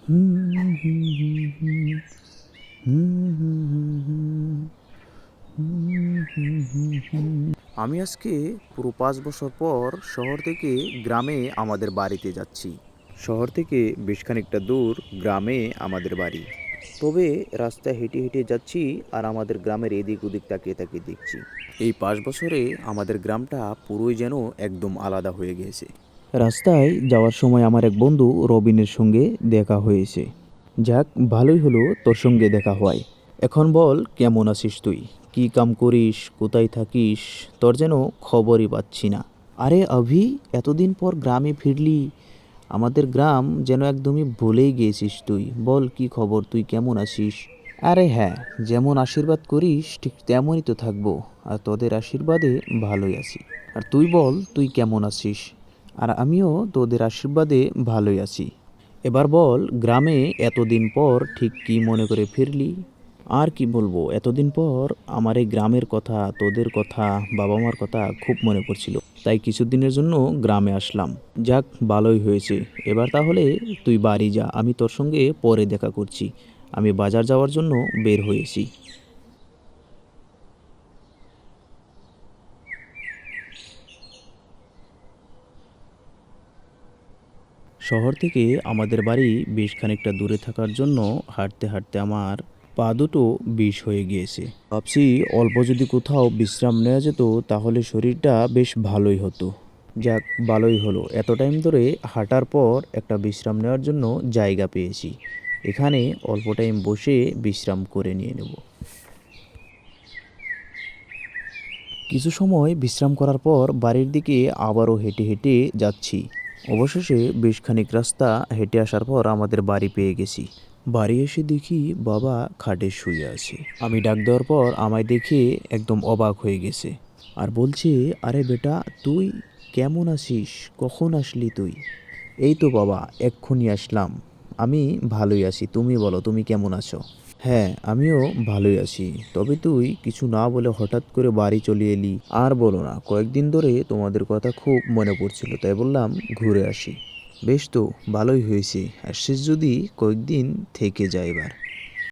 আমি আজকে পুরো 5 বছর পর শহর থেকে গ্রামে আমাদের বাড়িতে যাচ্ছি। শহর থেকে বেশ খানিকটা দূর গ্রামে আমাদের বাড়ি। তবে রাস্তায় হেঁটে হেঁটে যাচ্ছি আর আমাদের গ্রামের এদিক ওদিক তাকিয়ে তাকিয়ে দেখছি। এই 5 বছরে আমাদের গ্রামটা পুরোই যেন একদম আলাদা হয়ে গিয়েছে। রাস্তায় যাওয়ার সময় আমার এক বন্ধু রবিনের সঙ্গে দেখা হয়েছে। যাক, ভালোই হলো তোর সঙ্গে দেখা হয়। এখন বল, কেমন আছিস তুই? কি কাম করিস? কোথায় থাকিস? তোর যেন খবরই পাচ্ছি না। আরে অভি, এতদিন পর গ্রামে ফিরলি। আমাদের গ্রাম যেন একদমই ভুলেই গিয়েছিস তুই। বল, কি খবর? তুই কেমন আছিস? আরে হ্যাঁ, যেমন আশীর্বাদ করিস ঠিক তেমনই তো থাকবো। আর তোদের আশীর্বাদে ভালোই আছি। আর তুই বল, তুই কেমন আছিস? আর আমিও তোদের আশীর্বাদে ভালোই আছি। এবার বল, গ্রামে এতদিন পর ঠিক কি মনে করে ফিরলি? আর কি বলবো, এতদিন পর আমার এই গ্রামের কথা, তোদের কথা, বাবা মার কথা খুব মনে পড়ছিল। তাই কিছুদিনের জন্য গ্রামে আসলাম। যাক, ভালোই হয়েছে। এবার তাহলে তুই বাড়ি যা, আমি তোর সঙ্গে পরে দেখা করছি। আমি বাজার যাওয়ার জন্য বের হয়েছি। শহর থেকে আমাদের বাড়ি বেশ খানিকটা দূরে থাকার জন্য হাঁটতে হাঁটতে আমার পা দুটো বিষ হয়ে গিয়েছে। ভাবছি অল্প যদি কোথাও বিশ্রাম নেওয়া যেত তাহলে শরীরটা বেশ ভালোই হতো। যাক, ভালোই হলো, এত টাইম ধরে হাঁটার পর একটা বিশ্রাম নেওয়ার জন্য জায়গা পেয়েছি। এখানে অল্প টাইম বসে বিশ্রাম করে নিয়ে নেব। কিছু সময় বিশ্রাম করার পর বাড়ির দিকে আবারও হেঁটে হেঁটে যাচ্ছি। অবশেষে বেশ খানিক রাস্তা হেঁটে আসার পর আমাদের বাড়ি পেয়ে গেছি। বাড়ি এসে দেখি বাবা খাটে শুয়ে আছে। আমি ডাক দেওয়ার পর আমায় দেখে একদম অবাক হয়ে গেছে আর বলছে, আরে বেটা, তুই কেমন আছিস? কখন আসলি তুই? এই তো বাবা, এক্ষুনি আসলাম। আমি ভালোই আছি, তুমি বলো, তুমি কেমন আছো? হ্যাঁ, আমিও ভালোই আছি। তবে তুই কিছু না বলে হঠাৎ করে বাড়ি চলে এলি। আর বলো না, কয়েকদিন ধরে তোমাদের কথা খুব মনে পড়ছিল, তাই বললাম ঘুরে আসি। বেশ তো, ভালোই হয়েছে। আসছিস যদি কয়েকদিন থেকে যা এবার।